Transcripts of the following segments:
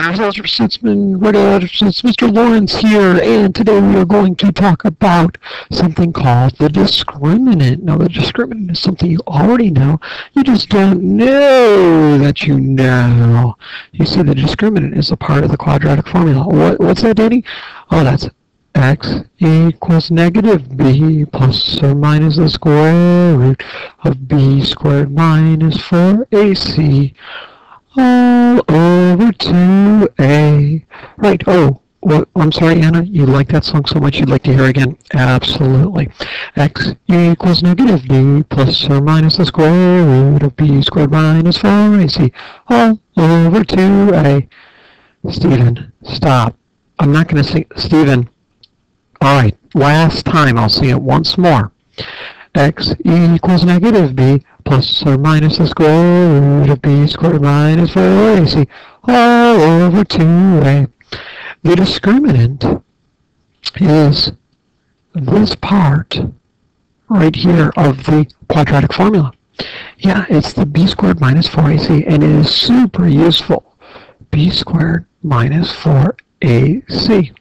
It's Mr. Lawrence here, and today we are going to talk about something called the discriminant. Now, the discriminant is something you already know. You just don't know that you know. You see, the discriminant is a part of the quadratic formula. What's that, Danny? Oh, that's x equals negative b plus or minus the square root of b squared minus 4ac all over 2a. Right. Oh, well, I'm sorry, Anna. You like that song so much you'd like to hear it again? Absolutely. X equals negative b plus or minus the square root of b squared minus 4ac all over 2a. Stephen, stop. I'm not going to sing. Stephen. All right, last time, I'll sing it once more. X equals negative b plus or minus the square root of b squared minus 4ac all over 2a. The discriminant is this part right here of the quadratic formula. Yeah, it's the b squared minus 4ac, and it is super useful. B squared minus 4ac.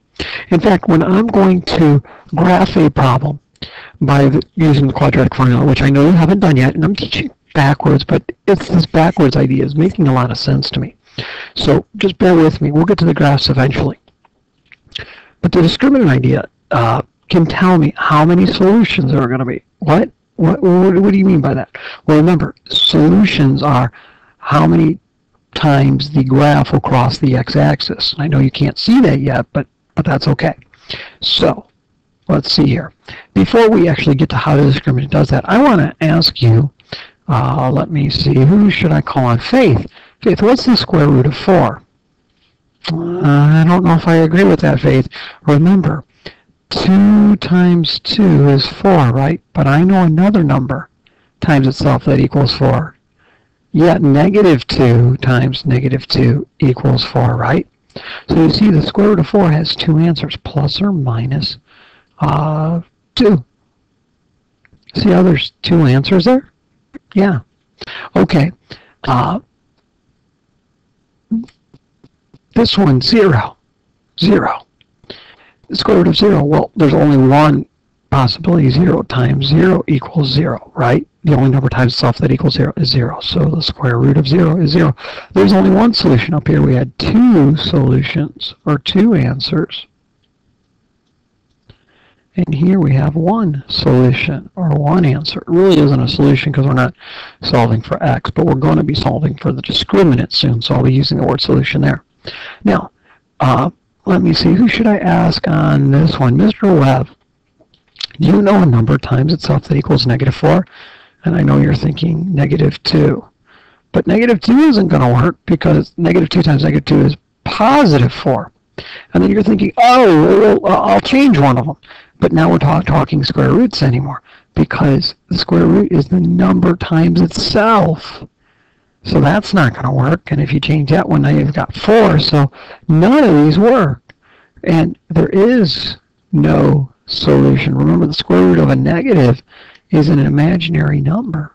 In fact, when I'm going to graph a problem by using the quadratic formula, which I know you haven't done yet, and I'm teaching backwards, but it's this backwards idea is making a lot of sense to me. So just bear with me. We'll get to the graphs eventually. But the discriminant idea can tell me how many solutions there are going to be. What do you mean by that? Well, remember, solutions are how many times the graph will cross the x-axis. I know you can't see that yet, but that's okay. So let's see here. Before we actually get to how the discriminant does that, I want to ask you, let me see, who should I call on? Faith. Faith, what's the square root of 4? I don't know if I agree with that, Faith. Remember, 2 times 2 is 4, right? But I know another number times itself that equals 4. Yet negative 2 times negative 2 equals 4, right? So you see the square root of 4 has 2 answers, plus or minus 2. See how there's 2 answers there? Yeah. Okay. This one, 0. 0. The square root of 0, well, there's only one possibility. 0 times 0 equals 0, right? The only number times itself that equals 0 is 0. So the square root of 0 is 0. There's only one solution up here. We had 2 solutions, or 2 answers. And here we have 1 solution, or 1 answer. It really isn't a solution because we're not solving for x, but we're going to be solving for the discriminant soon, so I'll be using the word solution there. Now, let me see. Who should I ask on this one? Mr. Webb. Do you know a number times itself that equals negative 4? And I know you're thinking negative 2. But negative 2 isn't going to work because negative 2 times negative 2 is positive 4. And then you're thinking, oh, I'll change one of them. But now we're talking square roots anymore because the square root is the number times itself. So that's not going to work. And if you change that one, now you've got 4. So none of these work. And there is no solution. Remember, the square root of a negative is an imaginary number.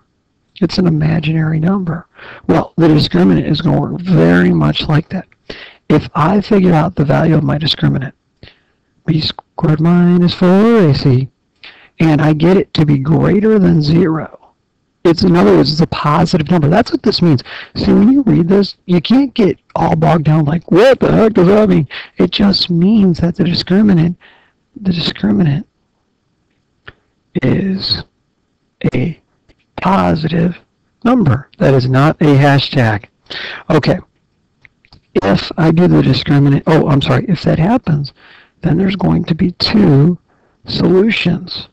It's an imaginary number. Well, the discriminant is going to work very much like that. If I figure out the value of my discriminant, b squared minus 4ac, and I get it to be greater than 0, in other words, it's a positive number. That's what this means. See, when you read this, you can't get all bogged down like, what the heck does that mean? It just means that the discriminant is a positive number. That is not a hashtag. Okay. If I do the discriminant, oh, I'm sorry, if that happens, then there's going to be 2 solutions.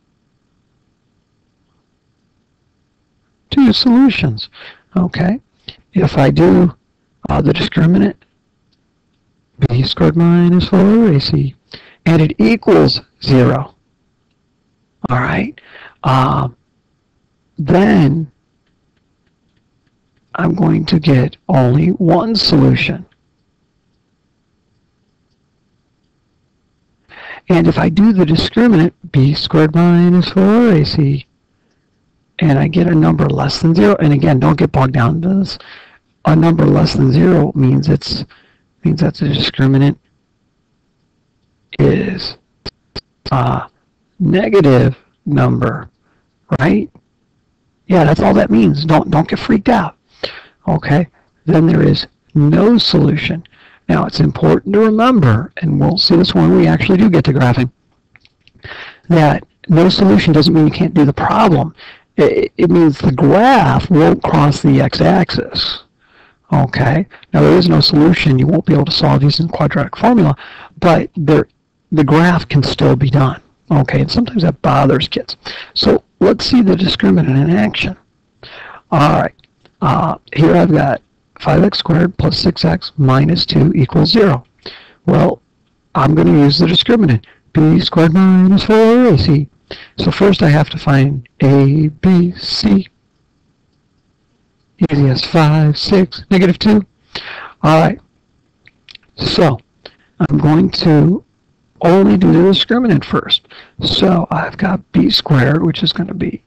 2 solutions. Okay. If I do the discriminant, b squared minus 4ac, and it equals 0. All right. Then I'm going to get only 1 solution. And if I do the discriminant, b squared minus 4ac, and I get a number less than 0, and again, don't get bogged down into this, a number less than 0 means it's means that the discriminant is a negative number, right? Yeah, that's all that means. Don't get freaked out. Okay, then there is no solution. Now it's important to remember, and we'll see this when we actually do get to graphing, that no solution doesn't mean you can't do the problem. It means the graph won't cross the x-axis. Okay, now there is no solution. You won't be able to solve using the quadratic formula, but the graph can still be done. Okay, and sometimes that bothers kids. So let's see the discriminant in action. All right, here I've got 5x squared plus 6x minus 2 equals 0. Well, I'm going to use the discriminant, b squared minus 4ac. So first I have to find a, b, c. Easy as 5, 6, negative 2. All right, so I'm going to only do the discriminant first. So I've got b squared, which is going to be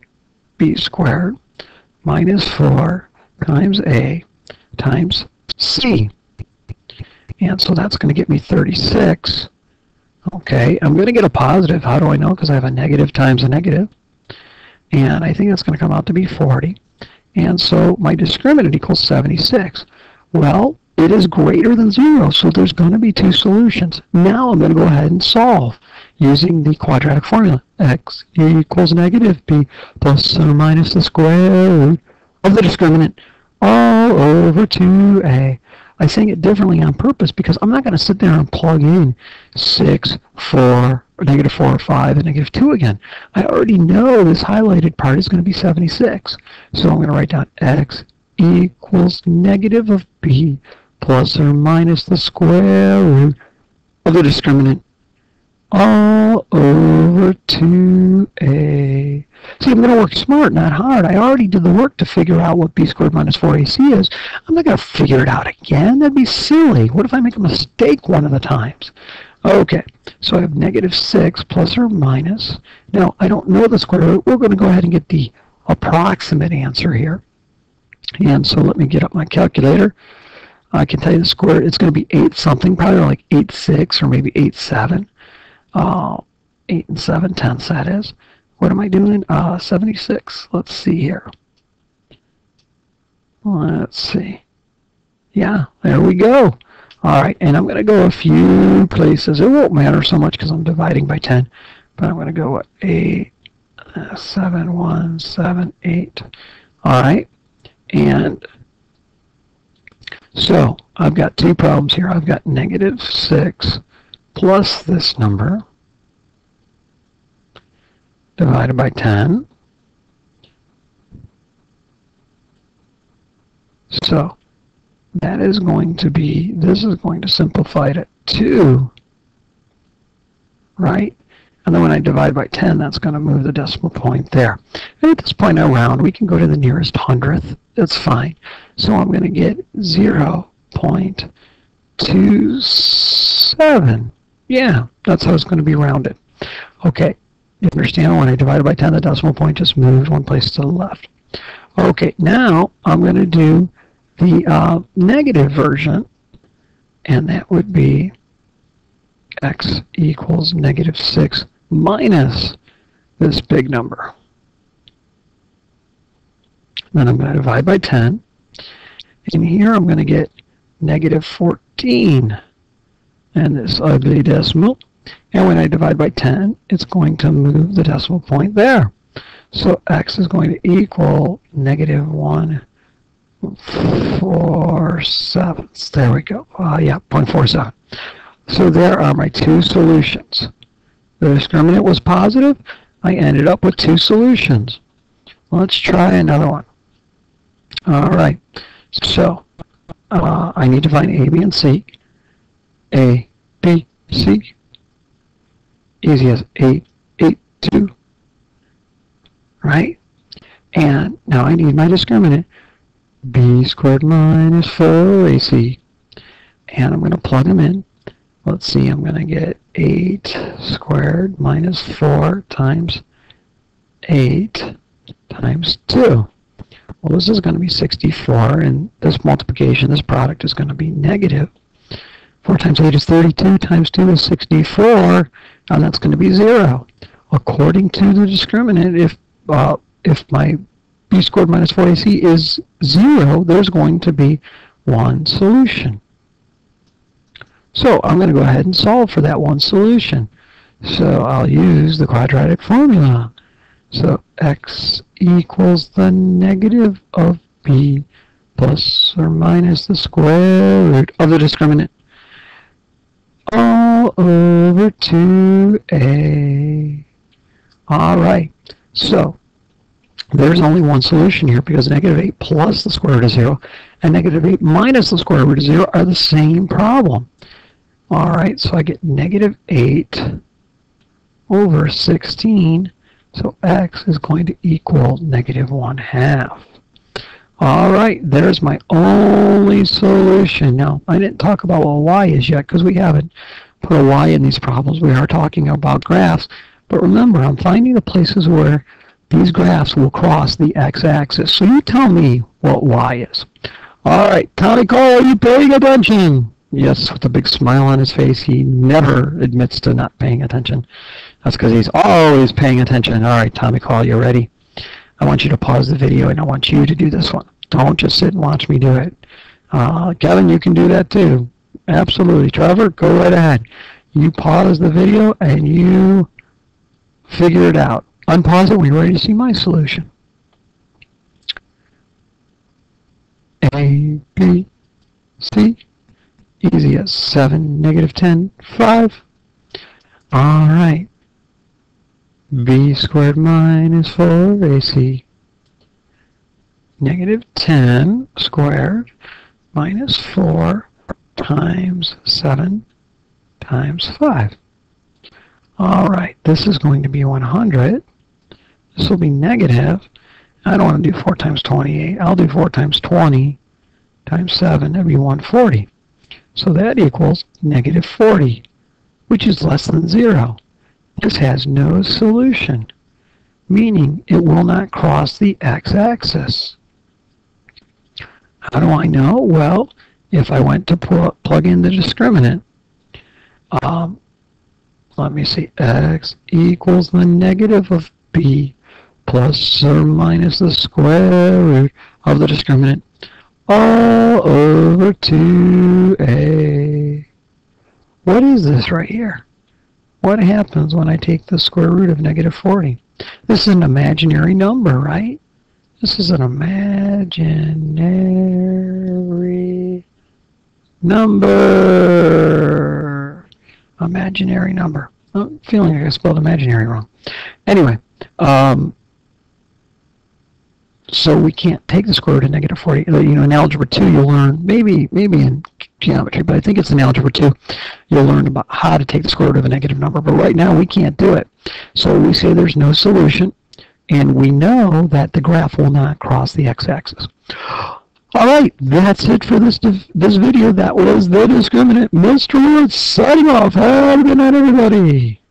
b squared minus 4 times a times c. And so that's going to get me 36. Okay, I'm going to get a positive. How do I know? Because I have a negative times a negative. And I think that's going to come out to be 40. And so my discriminant equals 76. Well, it is greater than 0, so there's going to be two solutions. Now I'm going to go ahead and solve using the quadratic formula. X equals negative b plus or minus the square root of the discriminant all over 2a. I saying it differently on purpose because I'm not going to sit there and plug in 6, 4, or negative 4, or 5, and negative 2 again. I already know this highlighted part is going to be 76. So I'm going to write down x equals negative of b plus or minus the square root of the discriminant all over 2a. See, I'm going to work smart, not hard. I already did the work to figure out what b squared minus 4ac is. I'm not going to figure it out again. That'd be silly. What if I make a mistake one of the times? Okay, so I have negative 6 plus or minus. Now, I don't know the square root. We're going to go ahead and get the approximate answer here. And so let me get up my calculator. I can tell you the square root, it's going to be 8 something, probably like 8.6 or maybe 8.7. 8 and 7/10 that is. What am I doing? 76. Let's see here. Let's see. Yeah, there we go. All right, and I'm going to go a few places. It won't matter so much because I'm dividing by 10, but I'm going to go 8, 7, 1, 7, 8. All right, and so I've got two problems here. I've got negative 6 plus this number divided by 10. So that is going to be, this is going to simplify it at 2, right? And then when I divide by 10, that's going to move the decimal point there. And at this point I round, we can go to the nearest hundredth. That's fine. So I'm going to get 0.27. Yeah, that's how it's going to be rounded. Okay, you understand when I divided by 10, the decimal point just moved one place to the left. Okay, now I'm going to do the negative version, and that would be x equals negative 6 minus this big number. Then I'm going to divide by 10, and here I'm going to get negative 14, and this ugly decimal. And when I divide by 10, it's going to move the decimal point there. So x is going to equal negative 1/47. There we go. Yeah, 0.47. So there are my two solutions. The discriminant was positive. I ended up with two solutions. Let's try another one. All right. So I need to find A, B, and C. A, B, C. Easy as 8, 8, 2. Right? And now I need my discriminant. B squared minus 4ac. And I'm going to plug them in. Let's see, I'm going to get 8 squared minus 4 times 8 times 2. Well, this is going to be 64, and this multiplication, this product is going to be negative. 4 times 8 is 32, times 2 is 64, and that's going to be 0. According to the discriminant, if my b squared minus 4ac is 0, there's going to be one solution. So I'm going to go ahead and solve for that one solution. So I'll use the quadratic formula. So x equals the negative of b plus or minus the square root of the discriminant all over 2a. All right, so there's only one solution here because negative 8 plus the square root of 0 and negative 8 minus the square root of 0 are the same problem. All right, so I get negative 8 over 16, so x is going to equal negative 1/2. All right, there's my only solution. Now, I didn't talk about what y is yet because we haven't put a y in these problems. We are talking about graphs. But remember, I'm finding the places where these graphs will cross the x-axis. So you tell me what y is. All right, Tommy Cole, are you paying attention? Yes, with a big smile on his face. He never admits to not paying attention. That's because he's always paying attention. All right, Tommy Cole, you ready? I want you to pause the video, and I want you to do this one. Don't just sit and watch me do it. Kevin, you can do that too. Absolutely. Trevor, go right ahead. You pause the video, and you figure it out. Unpause it when you're ready to see my solution. A, B, C. Easy as 7, negative 10, 5. All right. B squared minus 4ac. Negative 10 squared minus 4 times 7 times 5. All right, this is going to be 100. This will be negative. I don't want to do 4 times 28. I'll do 4 times 20 times 7. That'd be 140. So that equals negative 40, which is less than 0. This has no solution, meaning it will not cross the x-axis. How do I know? Well, if I went to plug in the discriminant, let me see, x equals the negative of b plus or minus the square root of the discriminant all over 2a. What is this right here? What happens when I take the square root of negative 40? This is an imaginary number, right? This is an imaginary number. Imaginary number. I'm feeling like I spelled imaginary wrong. Anyway, so we can't take the square root of negative 40. You know, in Algebra 2 you'll learn, maybe in geometry, but I think it's in Algebra 2, you'll learn about how to take the square root of a negative number. But right now we can't do it. So we say there's no solution, and we know that the graph will not cross the x-axis. All right, that's it for this video. That was the discriminant. Mr. Woods signing off. Have a good night, everybody.